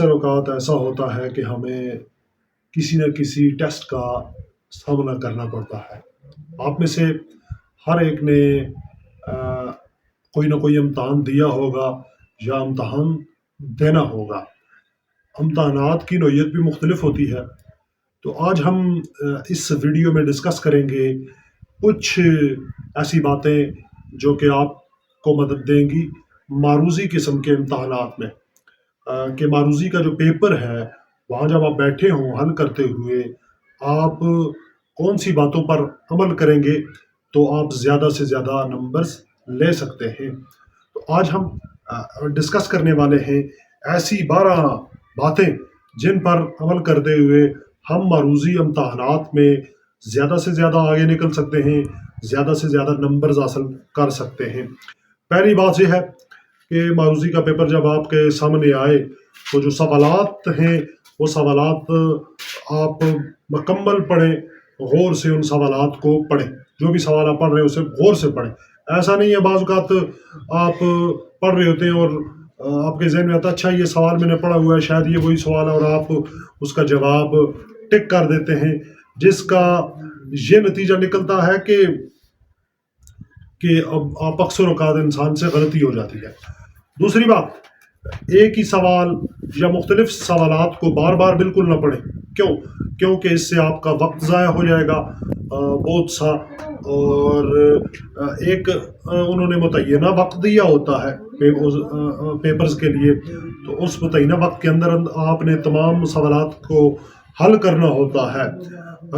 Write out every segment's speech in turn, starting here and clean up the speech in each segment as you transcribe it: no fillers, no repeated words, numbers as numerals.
اکثر اوقات ایسا ہوتا ہے کہ ہمیں کسی نہ کسی ٹیسٹ کا سامنا کرنا پڑتا ہے۔ آپ میں سے ہر ایک نے آ، کوئی نہ کوئی امتحان دیا ہوگا یا امتحان دینا ہوگا۔ امتحانات کی نوعیت بھی مختلف ہوتی ہے۔ تو آج ہم اس ویڈیو میں ڈسکس کریں گے کچھ ایسی باتیں جو کہ آپ کو مدد دیں گی معروضی قسم کے امتحانات میں۔ کہ معروضی کا جو پیپر ہے وہاں جب آپ بیٹھے ہوں حل کرتے ہوئے، آپ کون سی باتوں پر عمل کریں گے تو آپ زیادہ سے زیادہ نمبرز لے سکتے ہیں۔ تو آج ہم ڈسکس کرنے والے ہیں ایسی 12 باتیں جن پر عمل کرتے ہوئے ہم معروضی امتحانات میں زیادہ سے زیادہ آگے نکل سکتے ہیں، زیادہ سے زیادہ نمبرز حاصل کر سکتے ہیں۔ پہلی بات یہ ہے کہ معروضی کا پیپر جب آپ کے سامنے آئے تو جو سوالات ہیں وہ سوالات آپ مکمل پڑھیں، غور سے ان سوالات کو پڑھیں۔ جو بھی سوال آپ پڑھ رہے ہیں اسے غور سے پڑھیں۔ ایسا نہیں ہے بعض اوقات آپ پڑھ رہے ہوتے ہیں اور آپ کے ذہن میں آتا ہے اچھا یہ سوال میں نے پڑھا ہوا ہے، شاید یہ وہی سوال ہے، اور آپ اس کا جواب ٹک کر دیتے ہیں، جس کا یہ نتیجہ نکلتا ہے کہ اب آپ اکثر اوقات انسان سے غلطی ہو جاتی ہے۔ دوسری بات، ایک ہی سوال یا مختلف سوالات کو بار بار بالکل نہ پڑھیں۔ کیونکہ اس سے آپ کا وقت ضائع ہو جائے گا بہت سا، اور ایک انہوں نے متعینہ وقت دیا ہوتا ہے پیپرز کے لیے، تو اس متعینہ وقت کے اندر آپ نے تمام سوالات کو حل کرنا ہوتا ہے۔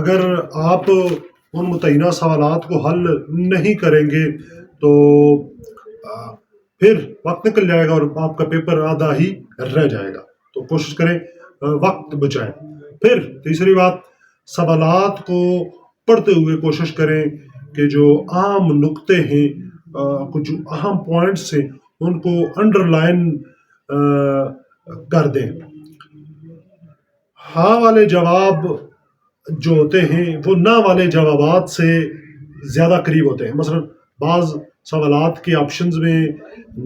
اگر آپ ان متعینہ سوالات کو حل نہیں کریں گے تو پھر وقت نکل جائے گا اور آپ کا پیپر آدھا ہی رہ جائے گا۔ تو کوشش کریں وقت بچائیں۔ پھر تیسری بات، سوالات کو پڑھتے ہوئے کوشش کریں کہ جو عام نقطے ہیں، کچھ اہم پوائنٹس ہیں، ان کو انڈر لائن کر دیں۔ ہاں والے جواب جو ہوتے ہیں وہ نہ والے جوابات سے زیادہ قریب ہوتے ہیں۔ مثلا بعض سوالات کے آپشنز میں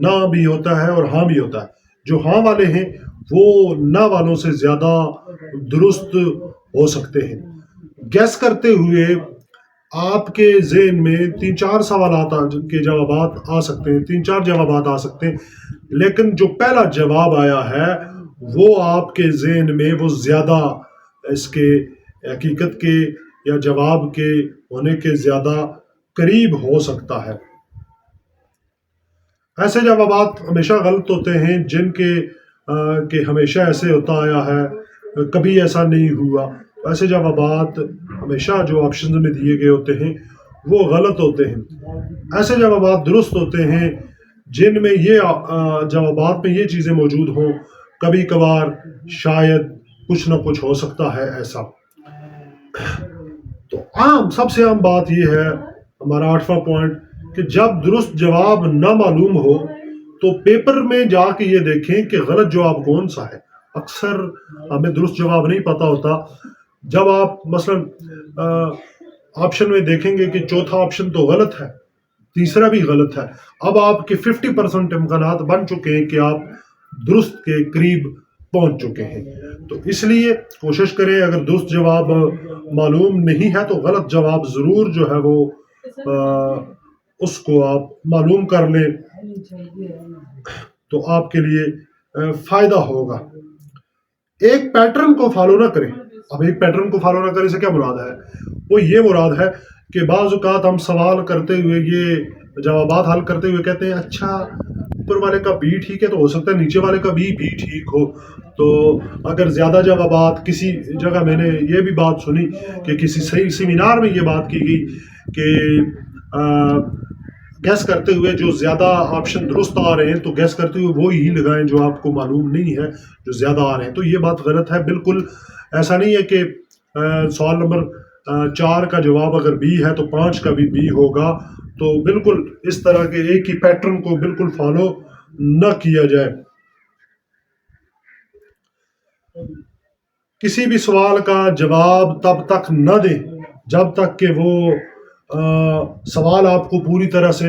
نہ بھی ہوتا ہے اور ہاں بھی ہوتا ہے۔ جو ہاں والے ہیں وہ نہ والوں سے زیادہ درست ہو سکتے ہیں۔ گیس کرتے ہوئے آپ کے ذہن میں 3-4 سوالات کے جوابات آ سکتے ہیں، 3-4 جوابات آ سکتے ہیں، لیکن جو پہلا جواب آیا ہے وہ آپ کے ذہن میں وہ زیادہ اس کے حقیقت کے یا جواب کے ہونے کے زیادہ قریب ہو سکتا ہے۔ ایسے جوابات ہمیشہ غلط ہوتے ہیں جن کے کہ ہمیشہ ایسے ہوتا آیا ہے، کبھی ایسا نہیں ہوا۔ ایسے جوابات ہمیشہ جو آپشنز میں دیے گئے ہوتے ہیں وہ غلط ہوتے ہیں۔ ایسے جوابات درست ہوتے ہیں جن میں یہ جوابات میں یہ چیزیں موجود ہوں۔ کبھی کبھار شاید کچھ نہ کچھ ہو سکتا ہے ایسا۔ تو سب سے عام بات یہ ہے، ہمارا 8واں پوائنٹ، کہ جب درست جواب نہ معلوم ہو تو پیپر میں جا کے یہ دیکھیں کہ غلط جواب کون سا ہے۔ اکثر ہمیں درست جواب نہیں پتا ہوتا۔ جب آپ مثلا آپشن میں دیکھیں گے کہ چوتھا آپشن تو غلط ہے، تیسرا بھی غلط ہے، اب آپ کے 50% امکانات بن چکے ہیں کہ آپ درست کے قریب پہنچ چکے ہیں۔ تو اس لیے کوشش کریں، اگر درست جواب معلوم نہیں ہے تو غلط جواب ضرور جو ہے وہ اس کو آپ معلوم کر لیں تو آپ کے لیے فائدہ ہوگا۔ ایک پیٹرن کو فالو نہ کریں۔ اب ایک پیٹرن کو فالو نہ کریں سے کیا مراد ہے؟ وہ یہ مراد ہے کہ بعض اوقات ہم سوال کرتے ہوئے یہ جوابات حل کرتے ہوئے کہتے ہیں اچھا اوپر والے کا بی ٹھیک ہے تو ہو سکتا ہے نیچے والے کا بھی ٹھیک ہو۔ تو اگر زیادہ جوابات، کسی جگہ میں نے یہ بھی بات سنی کہ کسی صحیح سیمینار میں یہ بات کی گئی کہ گیس کرتے ہوئے جو زیادہ آپشن درست آ رہے ہیں تو گیس کرتے ہوئے وہ ہی لگائیں جو آپ کو معلوم نہیں ہے جو زیادہ آ رہے ہیں۔ تو یہ بات غلط ہے، بالکل ایسا نہیں ہے کہ سوال نمبر 4 کا جواب اگر بی ہے تو 5 کا بھی بی ہوگا۔ تو بالکل اس طرح کے ایک ہی پیٹرن کو بالکل فالو نہ کیا جائے۔ کسی بھی سوال کا جواب تب تک نہ دیں جب تک کہ وہ سوال آپ کو پوری طرح سے